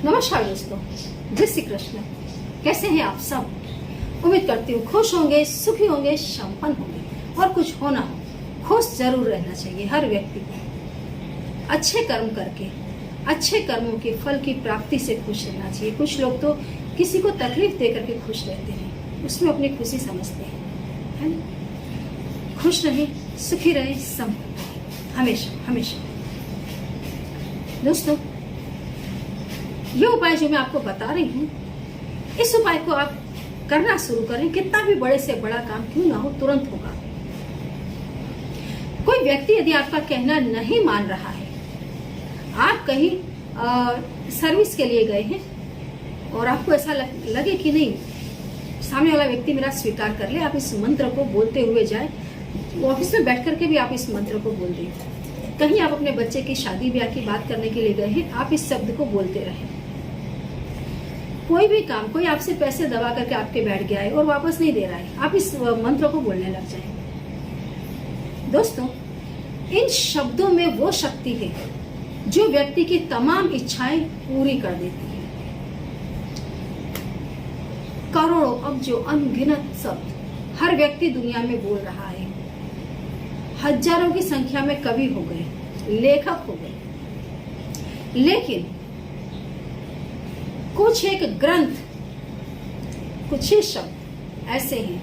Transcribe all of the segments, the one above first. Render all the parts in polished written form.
नमस्कार दोस्तों, जय श्री कृष्ण। कैसे हैं आप सब? उम्मीद करती हूँ खुश होंगे, सुखी होंगे, संपन्न होंगे। और कुछ होना हो, खुश जरूर रहना चाहिए हर व्यक्ति को। अच्छे कर्म करके, अच्छे कर्मों के फल की प्राप्ति से खुश रहना चाहिए। कुछ लोग तो किसी को तकलीफ दे करके खुश रहते हैं, उसमें अपनी खुशी समझते हैं, है ना? खुश रहे, सुखी रहे, संपन्न रहे, हमेशा हमेशा। दोस्तों, ये उपाय जो मैं आपको बता रही हूँ, इस उपाय को आप करना शुरू करें। कितना भी बड़े से बड़ा काम क्यों ना हो, तुरंत होगा। कोई व्यक्ति यदि आपका कहना नहीं मान रहा है, आप कहीं सर्विस के लिए गए हैं और आपको ऐसा लगे कि नहीं, सामने वाला व्यक्ति मेरा स्वीकार कर ले, आप इस मंत्र को बोलते हुए जाए। ऑफिस में बैठ करके भी आप इस मंत्र को बोल दें। कहीं आप अपने बच्चे की शादी ब्याह की बात करने के लिए गए हैं, आप इस शब्द को बोलते रहें। कोई भी काम, कोई आपसे पैसे दबा करके आपके बैठ गया है और वापस नहीं दे रहा है, आप इस मंत्र को बोलने लग जाएं। दोस्तों, इन शब्दों में वो शक्ति है जो व्यक्ति की तमाम इच्छाएं पूरी कर देती है। करोड़ों, अब्जों, अनगिनत शब्द हर व्यक्ति दुनिया में बोल रहा है। हजारों की संख्या में कवि हो गए, लेखक हो गए, लेकिन कुछ एक ग्रंथ, कुछ ही शब्द ऐसे हैं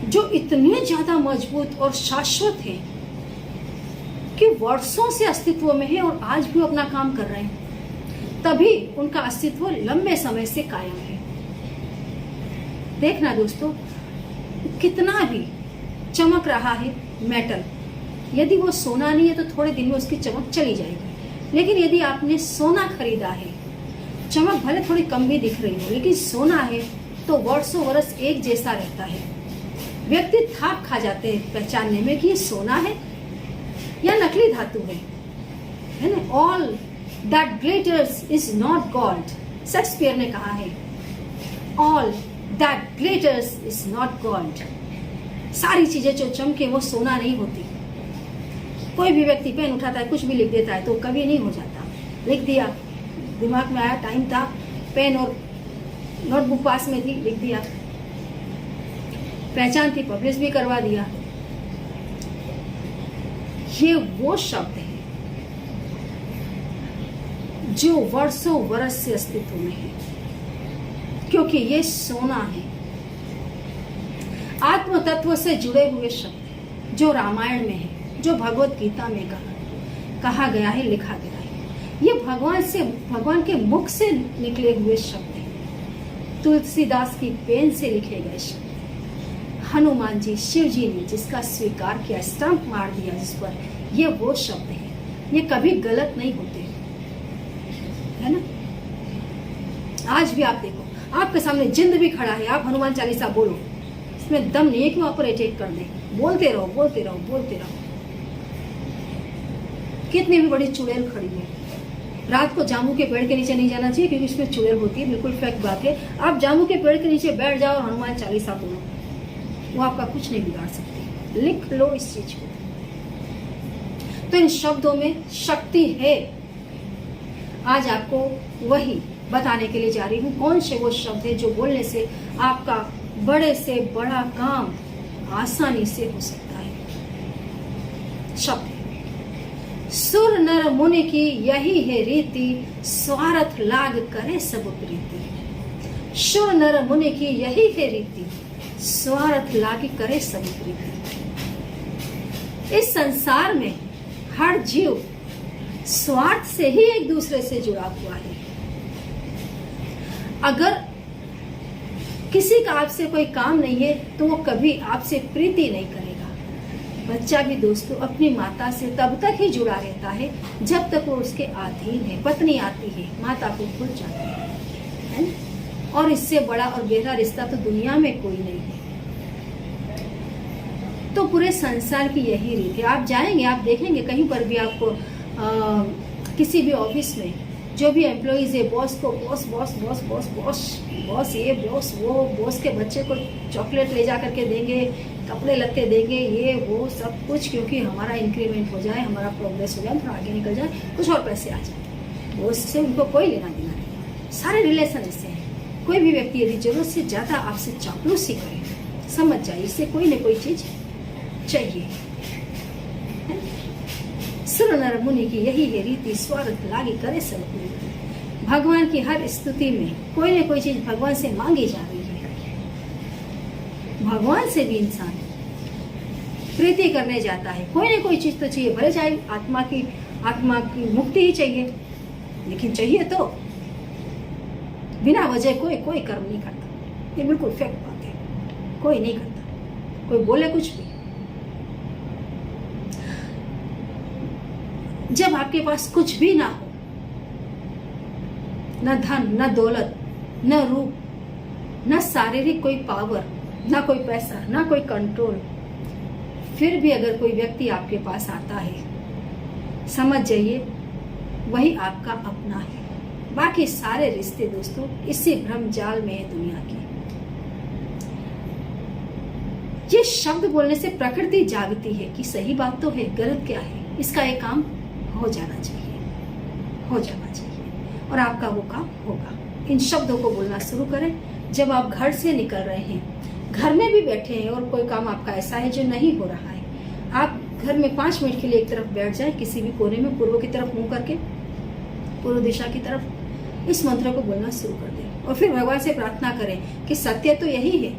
जो इतने ज्यादा मजबूत और शाश्वत हैं कि वर्षों से अस्तित्व में है और आज भी अपना काम कर रहे हैं। तभी उनका अस्तित्व लंबे समय से कायम है। देखना दोस्तों, कितना भी चमक रहा है मेटल, यदि वो सोना नहीं है तो थोड़े दिन में उसकी चमक चली जाएगी। लेकिन यदि आपने सोना खरीदा है, चमक भले थोड़ी कम भी दिख रही हो, लेकिन सोना है तो वर्षों वर्ष एक जैसा रहता है। व्यक्ति थाप खा जाते हैं पहचानने में कि ये सोना है या नकली धातु है ना? All that glitters is not gold, Shakespeare ने कहा है। All that glitters is not gold. सारी चीजें जो चमके वो सोना नहीं होती। कोई भी व्यक्ति पेन उठाता है, कुछ भी लिख देता है तो कभी नहीं हो जाता। लिख दिया, दिमाग में आया, टाइम था, पेन और नोटबुक पास में थी, लिख दिया। पहचान थी, पब्लिश भी करवा दिया। ये वो शब्द है जो वर्षों वर्ष से अस्तित्व में है, क्योंकि ये सोना है। आत्म तत्व से जुड़े हुए शब्द जो रामायण में है, जो भगवत गीता में कहा गया है, लिखा गया है, ये भगवान के मुख से निकले हुए शब्द हैं। तुलसीदास की पेन से लिखे गए शब्द, हनुमान जी, शिव जी ने जिसका स्वीकार किया, स्टंप मार दिया जिस पर, ये वो शब्द हैं। ये कभी गलत नहीं होते, है ना? आज भी आप देखो, आपके सामने जिंद भी खड़ा है, आप हनुमान चालीसा बोलो, इसमें दम नहीं है कि वहां पर अटैक कर दे। बोलते रहो, बोलते रहो, बोलते रहो। कितनी भी बड़ी चुड़ैल खड़ी है, रात को जामू के पेड़ के नीचे नहीं जाना चाहिए, क्योंकि उसमें चुड़ैल होती है, बिल्कुल फेक बात है। आप जामू के पेड़ के नीचे बैठ जाओ और हनुमान चालीसा बोलो, वो आपका कुछ नहीं बिगाड़ सकती। लिख लो इस चीज को। तो इन शब्दों में शक्ति है। आज आपको वही बताने के लिए जा रही हूँ। कौन से वो शब्द है जो बोलने से आपका बड़े से बड़ा काम आसानी से हो सकता है। शब्द: सुर नर मुनि की यही है रीति, स्वार्थ लाग करे सब प्रीति। सुर नर मुनि की यही है रीति, स्वार्थ लाग करे सब प्रीति। इस संसार में हर जीव स्वार्थ से ही एक दूसरे से जुड़ा हुआ है। अगर किसी का आपसे कोई काम नहीं है तो वो कभी आपसे प्रीति नहीं करेगा। बच्चा भी दोस्तों अपनी माता से तब तक ही जुड़ा रहता है जब तक वो उसके अधीन है। पत्नी आती है, माता को भूल जाती है ना? और इससे बड़ा और गहरा रिश्ता तो दुनिया में कोई नहीं है। तो पूरे संसार की यही रीत है। आप जाएंगे, आप देखेंगे कहीं पर भी आपको किसी भी ऑफिस में जो भी एम्प्लॉइज है, बॉस को boss boss boss boss boss boss ये बॉस वो, बॉस के बच्चे को चॉकलेट ले जा करके देंगे, कपड़े लत्ते देंगे, ये वो सब कुछ, क्योंकि हमारा इंक्रीमेंट हो जाए, हमारा प्रोग्रेस हो जाए, थोड़ा आगे निकल जाए, कुछ और पैसे आ जाए। वो उससे उनको कोई लेना देना नहीं। सारे रिलेशन ऐसे हैं। कोई भी व्यक्ति यदि जरूरत से ज्यादा आपसे चापलूसी करे, समझ जाइए इससे कोई न कोई चीज चाहिए। सुर नर मुनि की यही है रीति, स्वार्थ लागे करे सब पूरी। भगवान की हर स्तुति में कोई न कोई चीज भगवान से मांगी जा रही है। भगवान से भी इंसान प्रीति करने जाता है, कोई न कोई चीज तो चाहिए, भले चाहे आत्मा की मुक्ति ही चाहिए, लेकिन चाहिए तो। बिना वजह कोई कर्म नहीं करता, ये बिल्कुल फेक बात है। कोई नहीं करता, कोई बोले कुछ भी। जब आपके पास कुछ भी ना हो, न धन, न दौलत, न रूप, न शारीरिक कोई पावर, न कोई पैसा, न कोई कंट्रोल, फिर भी अगर कोई व्यक्ति आपके पास आता है, समझ जाइए वही आपका अपना है। बाकी सारे रिश्ते दोस्तों इसी भ्रम जाल में है दुनिया की। ये शब्द बोलने से प्रकृति जागती है कि सही बात तो है, गलत क्या है, इसका एक काम हो जाना चाहिए, हो जाना चाहिए, और आपका वो काम होगा। इन शब्दों को बोलना शुरू करें। जब आप घर से निकल रहे हैं, घर में भी बैठे हैं और कोई काम आपका ऐसा है जो नहीं हो रहा है, आप घर में 5 मिनट के लिए एक तरफ बैठ जाए, किसी भी कोने में पूर्व की तरफ मुंह करके, पूर्व दिशा की तरफ इस मंत्र को बोलना शुरू कर दें। और फिर भगवान से प्रार्थना करें कि सत्य तो यही है,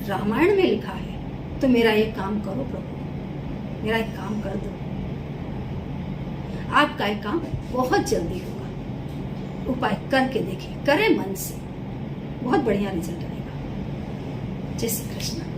रामायण में लिखा है, तो मेरा एक काम करो प्रभु, मेरा एक काम कर दो। आपका एक काम बहुत जल्दी होगा। उपाय करके देखिए, करें मन से, बहुत बढ़िया रिजल्ट आएगा। जय श्री कृष्ण।